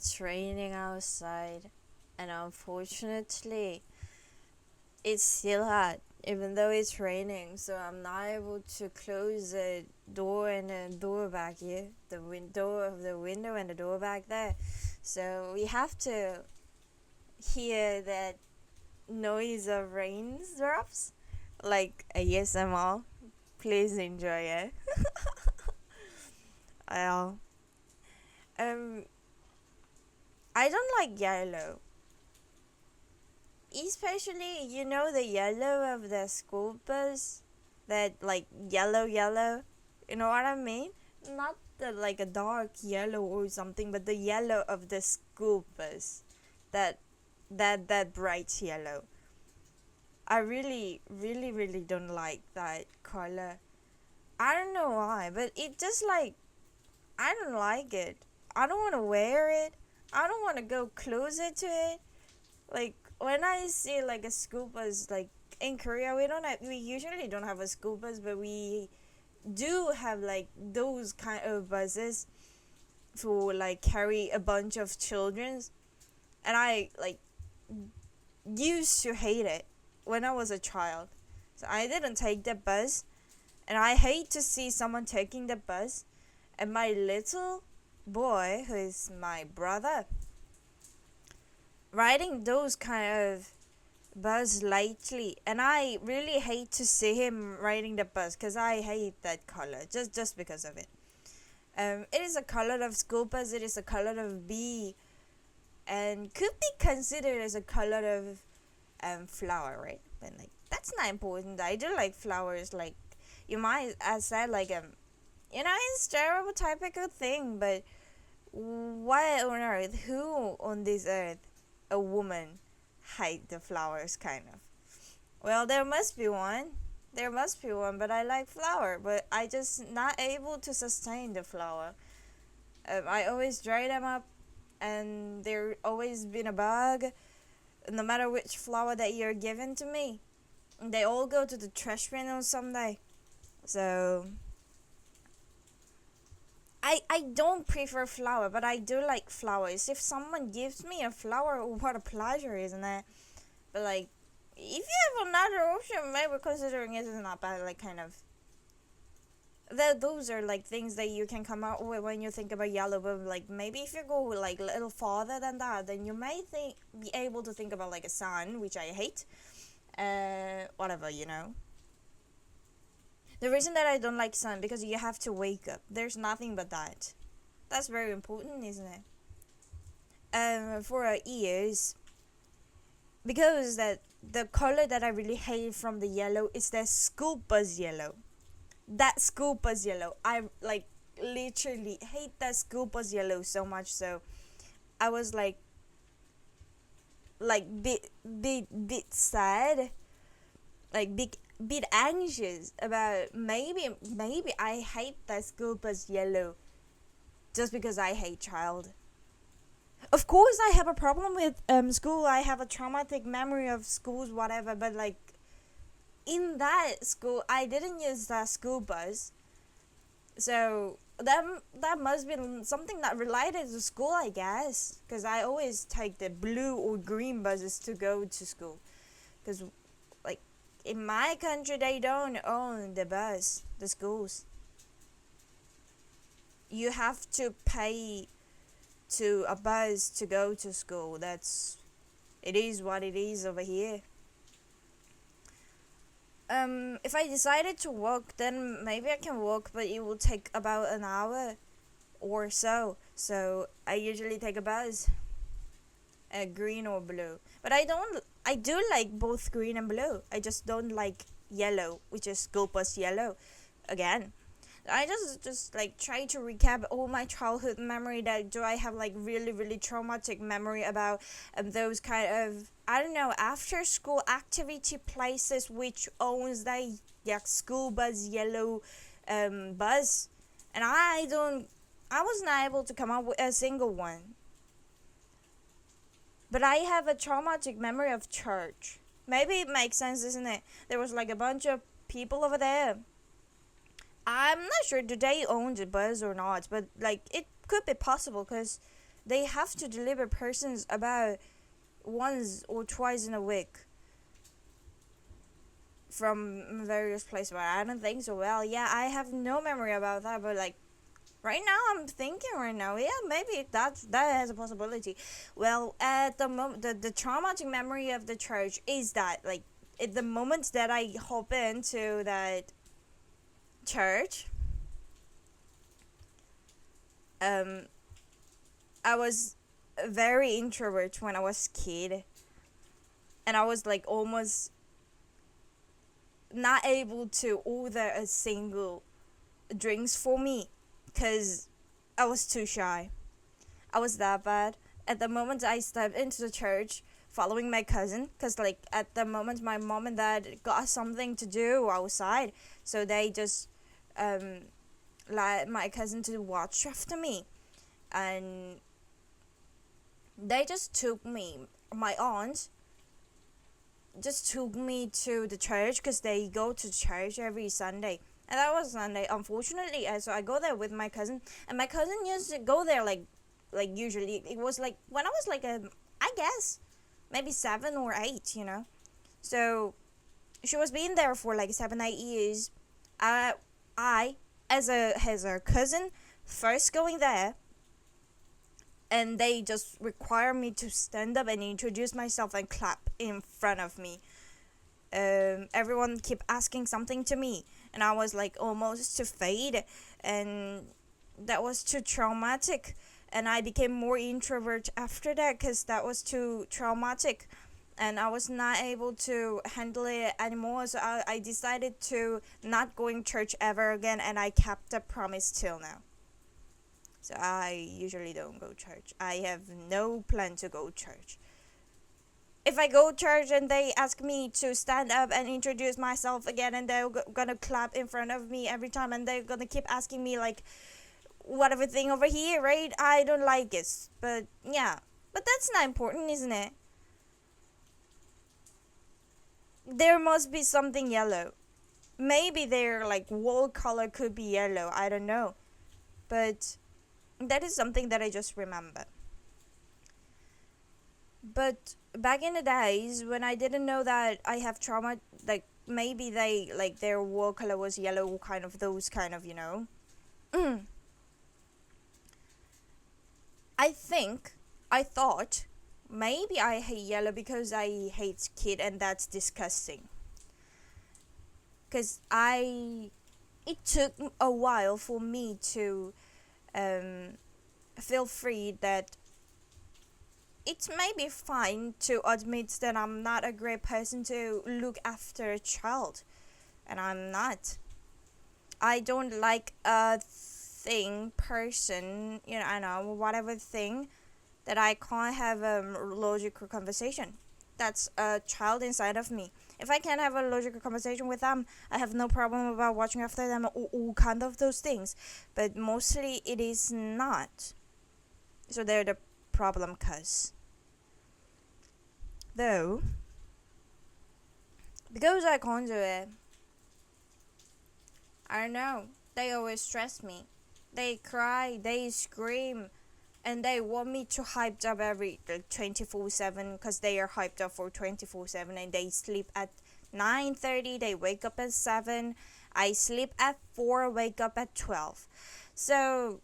It's raining outside, and unfortunately, it's still hot, even though it's raining. So I'm not able to close the door and the door back here, the window of the window and the door back there. So we have to hear that noise of raindrops, like ASMR. Please enjoy it. Well, um, I don't like yellow. Especially, the yellow of the school bus, that like yellow. You know what I mean? Not the like a dark yellow or something, but the yellow of the school bus, that that bright yellow. I really don't like that color. I don't know why, but it just like I don't like it. I don't want to wear it. I don't want to go closer to it. Like when I see like a school bus, like in Korea, we usually don't have a school bus, but we do have like those kind of buses to like carry a bunch of children, and I like used to hate it when I was a child. So I didn't take the bus, and I hate to see someone taking the bus, and my little boy, who is my brother, riding those kind of bus lightly, and I really hate to see him riding the bus because I hate that color just because of it. It is a color of school bus. It is a color of bee, and could be considered as a color of flower, right? But like that's not important. I do like flowers. Like you might as said like it's stereotypical thing, but why on earth? Who on this earth? A woman hate the flowers, kind of. Well, there must be one. There must be one, but I like flower, but I just not able to sustain the flower. I always dry them up, and there always been a bug. No matter which flower that you're given to me, they all go to the trash bin on someday. So I don't prefer flower, but I do like flowers. If someone gives me a flower, what a pleasure, isn't it? But like, if you have another option, maybe considering it is not bad. Like kind of, those are like things that you can come out with when you think about yellow. But like maybe if you go like a little farther than that, then you may be able to think about like a sun, which I hate. Whatever. The reason that I don't like sun because you have to wake up. There's nothing but that. That's very important, isn't it? For our ears, because that the color that I really hate from the yellow is the school bus yellow. That school bus yellow. I like literally hate that school bus yellow so much. So I was like bit sad, like bit anxious about maybe I hate that school bus yellow just because I hate child. Of course, I have a problem with school. I have a traumatic memory of schools, whatever. But like in that school, I didn't use that school bus, so that must be something that related to school, I guess. Because I always take the blue or green buses to go to school. Because like in my country, they don't own the schools. You have to pay to a bus to go to school. It is what it is over here. If I decided to walk, then maybe I can walk, but it will take about an hour or so. So I usually take a bus, green or blue. But I do like both green and blue. I just don't like yellow, which is school bus yellow. Again, I just like try to recap all my childhood memory. That do I have like really traumatic memory about those kind of, I don't know, after school activity places which owns the school bus yellow bus, and I was not able to come up with a single one. But I have a traumatic memory of church. Maybe it makes sense, isn't it? There was like a bunch of people over there. I'm not sure do they own the bus or not, but like it could be possible because they have to deliver persons about once or twice in a week from various places, but I don't think so. Well, yeah, I have no memory about that, but like right now I'm thinking right now, yeah, maybe that has a possibility. Well, at the moment, the traumatic memory of the church is that like at the moment that I hop into that church, um I was very introvert when I was kid, and I was like almost not able to order a single drinks for me because I was too shy. I was that bad. At the moment I stepped into the church following my cousin, because like at the moment my mom and dad got something to do outside, so they just um let my cousin to watch after me, and they just took me, my aunt just took me to the church because they go to church every Sunday. And that was Sunday, unfortunately. So I go there with my cousin, and my cousin used to go there like usually. It was like when I was like I guess maybe 7 or 8. So she was being there for like 7 8 years. I as a cousin first going there, and they just require me to stand up and introduce myself and clap in front of me. Everyone kept asking something to me, and I was like almost to fade, and that was too traumatic. And I became more introvert after that because that was too traumatic, and I was not able to handle it anymore. So I decided to not going church ever again, and I kept the promise till now. So I usually don't go church. I have no plan to go church. If I go church and they ask me to stand up and introduce myself again, and they're gonna clap in front of me every time, and they're gonna keep asking me like whatever thing over here, right? I don't like it. But yeah, but that's not important, isn't it? There must be something yellow. Maybe their like wall color could be yellow. I don't know. But that is something that I just remember. But back in the days when I didn't know that I have trauma, like maybe they like their wall color was yellow, kind of those kind of. I thought maybe I hate yellow because I hate kid, and that's disgusting. Cause it took a while for me to um, feel free that it's maybe fine to admit that I'm not a great person to look after a child, and I'm not. I don't like a person, I know, whatever thing that I can't have a logical conversation. That's a child inside of me. If I can't have a logical conversation with them, I have no problem about watching after them, or all kind of those things. But mostly it is not. So they're the problem, cuz. Though, because I can't do it, I don't know. They always stress me. They cry, they scream, and they want me to hyped up every 24/7, because they are hyped up for 24/7, and they sleep at 9:30, they wake up at 7. I sleep at 4, wake up at 12. So,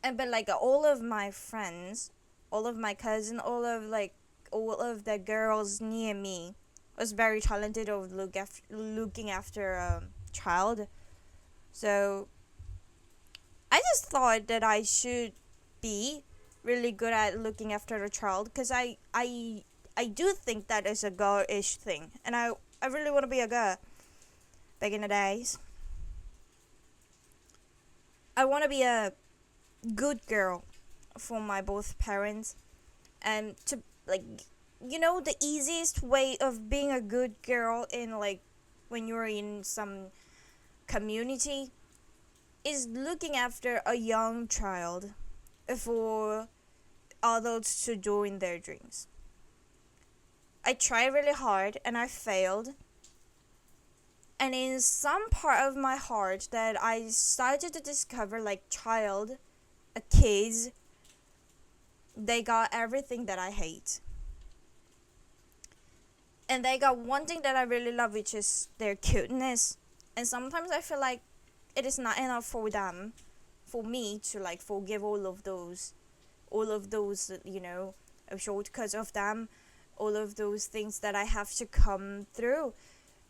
but like all of my friends, all of my cousins, all of the girls near me was very talented of looking after a child. So I just thought that I should be really good at looking after a child, because I do think that is a girl-ish thing, and I really want to be a girl. Back in the days, I want to be a good girl for my both parents, and to like the easiest way of being a good girl in like when you're in some community is looking after a young child for adults to join their dreams. I tried really hard and I failed. And in some part of my heart that I started to discover like child kids, they got everything that I hate. And they got one thing that I really love, which is their cuteness. And sometimes I feel like it is not enough for them, for me to like forgive all of those, shortcuts of them, all of those things that I have to come through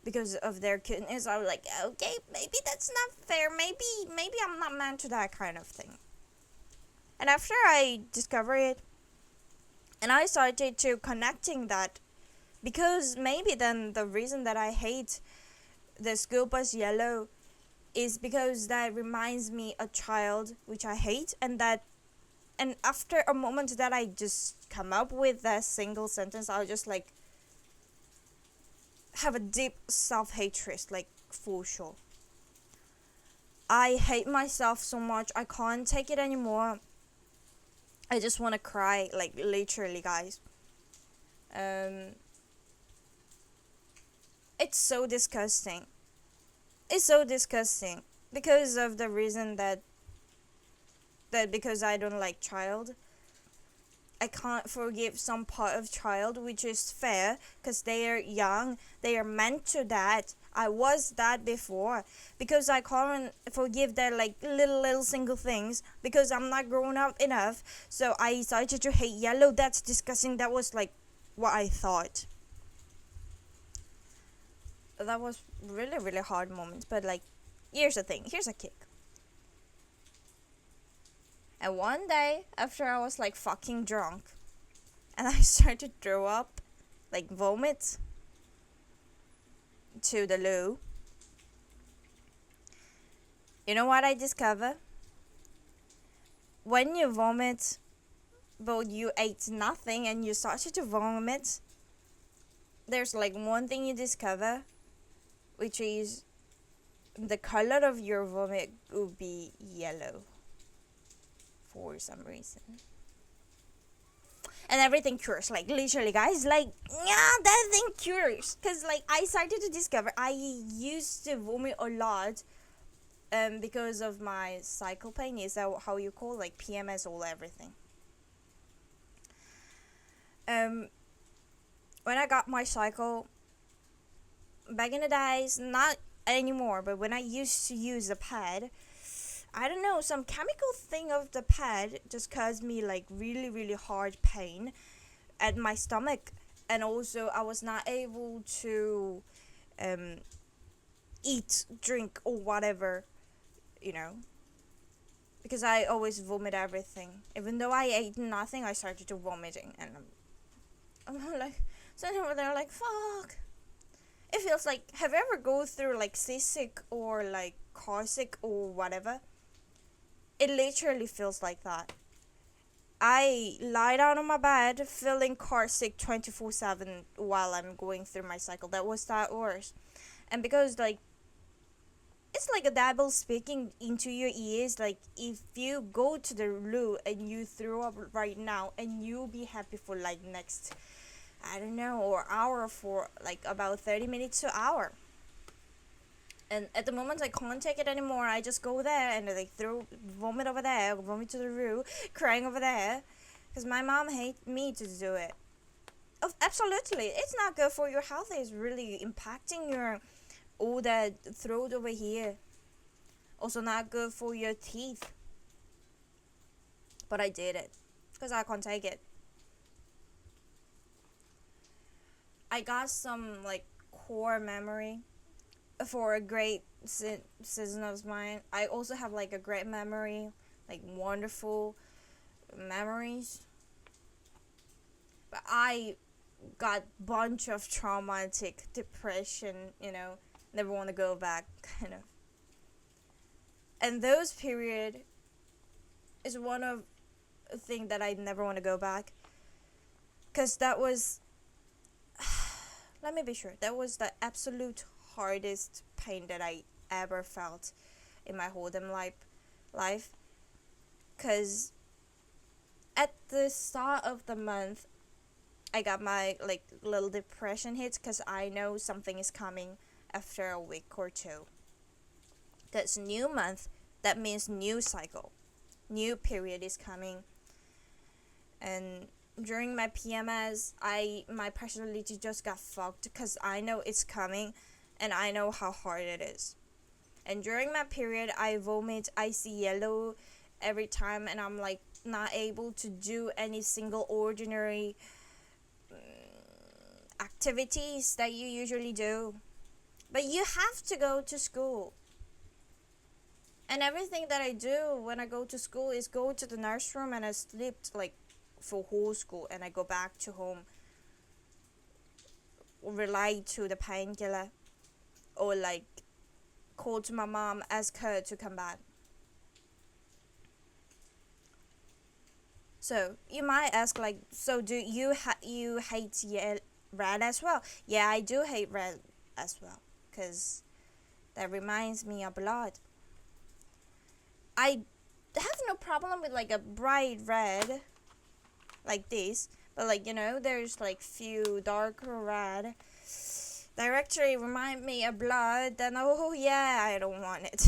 because of their cuteness. I was like, okay, maybe that's not fair. Maybe I'm not meant to that kind of thing. And after I discovered it, and I started to connecting that, because maybe then the reason that I hate the school bus yellow is because that reminds me a child, which I hate, and after a moment that I just come up with that single sentence, I'll just like have a deep self-hatred, like for sure. I hate myself so much. I can't take it anymore. I just want to cry, like literally, guys. It's so disgusting. It's so disgusting because of the reason that because I don't like child, I can't forgive some part of child, which is fair because they are young, they are meant to that. I was that before, because I can't forgive their like little single things because I'm not grown up enough. So I started to hate yellow. That's disgusting. That was like what I thought. That was really hard moments, but like, here's the thing. Here's a kick. And one day, after I was like fucking drunk, and I started to throw up, like vomit, to the loo, you know what I discovered? When you vomit, but you ate nothing and you started to vomit, there's like one thing you discover, which is the color of your vomit will be yellow for some reason. And everything cures, like literally, guys, like, yeah, that thing cures. Because like I started to discover I used to vomit a lot because of my cycle pain. Is that how you call, like, PMS, all everything. When I got my cycle back in the days, not anymore, but when I used to use a pad, I don't know, some chemical thing of the pad just caused me like really hard pain at my stomach, and also I was not able to eat, drink, or whatever, because I always vomit everything. Even though I ate nothing, I started to vomiting, and I'm like sitting over there like, fuck. It feels like, have you ever go through like seasick or like car sick or whatever? It literally feels like that. I lie down on my bed feeling car sick 24/7 while I'm going through my cycle. That was that worse. And because like it's like a devil speaking into your ears, like, if you go to the loo and you throw up right now, and you'll be happy for like next, I don't know, or hour, for like about 30 minutes to hour. And at the moment I can't take it anymore. I just go there and like vomit over there, vomit to the room, crying over there, because my mom hates me to do it. Absolutely, it's not good for your health. It's really impacting your all that throat over here. Also not good for your teeth. But I did it because I can't take it. I got some like core memory for a great season of mine. I also have like a great memory, like wonderful memories. But I got bunch of traumatic depression, never want to go back, kind of. And those period is one of a thing that I never want to go back, because that was let me be sure, that was the absolute hardest pain that I ever felt in my whole damn life. Because at the start of the month, I got my like little depression hits, because I know something is coming after a week or two. That's new month, that means new cycle. new period is coming, and during my PMS, my personality just got fucked because I know it's coming, and I know how hard it is. And during my period, I vomit, I see yellow every time, and I'm like not able to do any single ordinary activities that you usually do. But you have to go to school. And everything that I do when I go to school is go to the nursery and I slept like for whole school, and I go back to home, rely to the painkiller, or like call to my mom, ask her to come back. So you might ask like, so do you you hate red as well? Yeah, I do hate red as well, because that reminds me of blood. I have no problem with like a bright red like this, but like, there's like few darker red that actually remind me of blood, then oh yeah, I don't want it.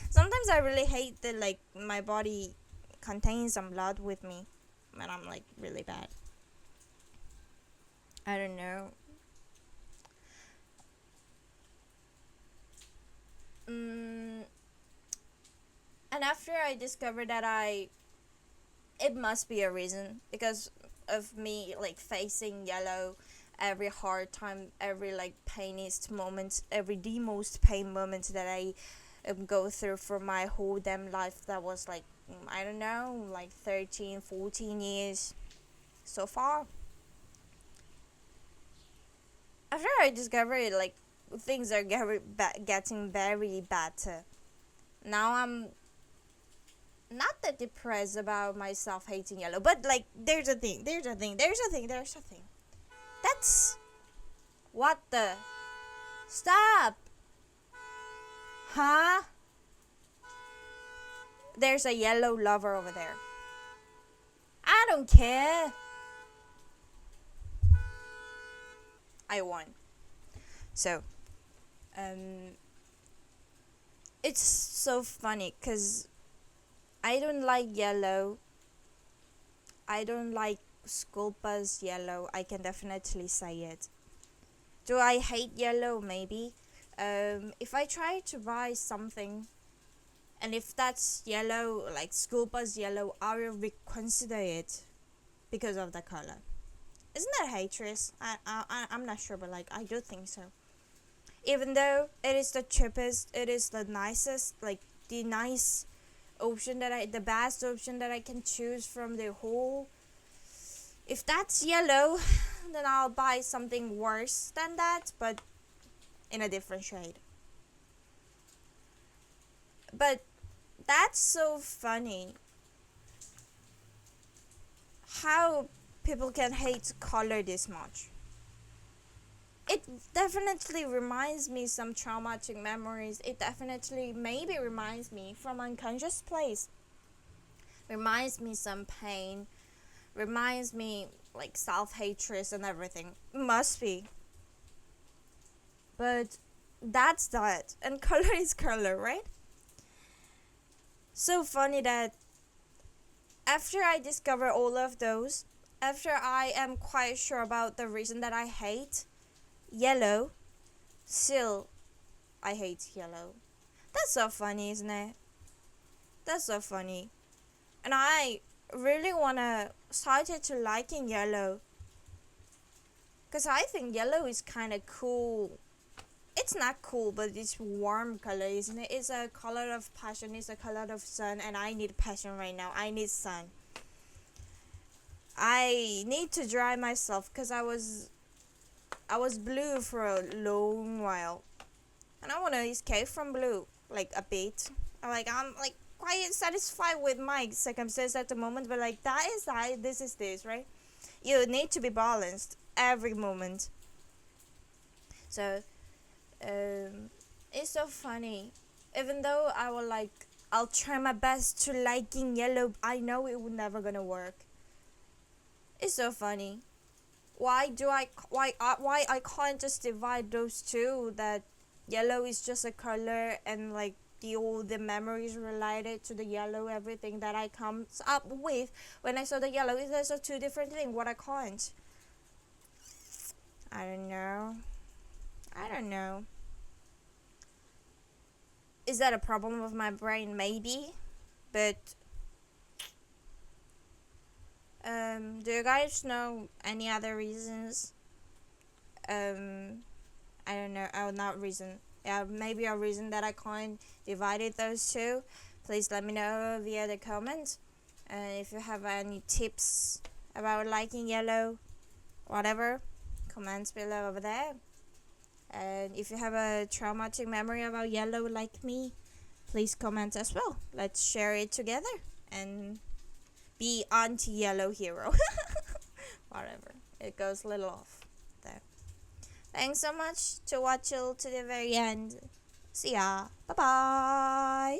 Sometimes I really hate that like my body contains some blood with me, and I'm like really bad. I don't know. And after I discovered that it must be a reason, because of me like facing yellow every hard time, every like painest moment, every the most pain moment that I go through for my whole damn life. That was like, I don't know, like 13, 14 years so far. After I discovered like things are getting very better. Now I'm not that depressed about myself hating yellow, but like there's a thing. That's what the stop. Huh? There's a yellow lover over there. I don't care. I won. So, it's so funny because I don't like yellow. I don't like Sculpa's yellow. I can definitely say it. Do I hate yellow? Maybe. If I try to buy something, and if that's yellow, like Sculpa's yellow, I will reconsider it because of the color. Isn't that hatred? I'm not sure, but like I do think so. Even though it is the cheapest, it is the nicest, like the nice option the best option that I can choose from the whole. If that's yellow, then I'll buy something worse than that, but in a different shade. But that's so funny. How people can hate color this much. It definitely reminds me some traumatic memories. It definitely maybe reminds me from unconscious place. Reminds me some pain. Reminds me like self-hatred and everything. Must be. But that's that. And color is color, right? So funny that after I discover all of those, after I am quite sure about the reason that I hate yellow, still I hate yellow. That's so funny, isn't it? That's so funny. And I really wanna started to liking yellow, cause I think yellow is kind of cool. It's not cool, but it's warm color, isn't it? It's a color of passion. It's a color of sun, and I need passion right now. I need sun. I need to dry myself because I was blue for a long while, and I want to escape from blue like a bit. I'm like quite satisfied with my circumstance at the moment, but like that is that. This is this, right? You need to be balanced every moment. So, it's so funny. Even though I'll try my best to liking yellow, I know it will never gonna work. It's so funny. Why I can't just divide those two? That yellow is just a color, and like all the memories related to the yellow, everything that I comes up with when I saw the yellow. Is those are two different things? What I can't. I don't know. I don't know. Is that a problem with my brain? Maybe, but do you guys know any other reasons? I don't know. Oh, not reason. Yeah, maybe a reason that I can't divided those two. Please let me know via the comments. And if you have any tips about liking yellow, whatever, comments below over there. And if you have a traumatic memory about yellow like me, please comment as well. Let's share it together and be anti-yellow hero. Whatever. It goes a little off there. Thanks so much to watch till to the very end. See ya. Bye bye.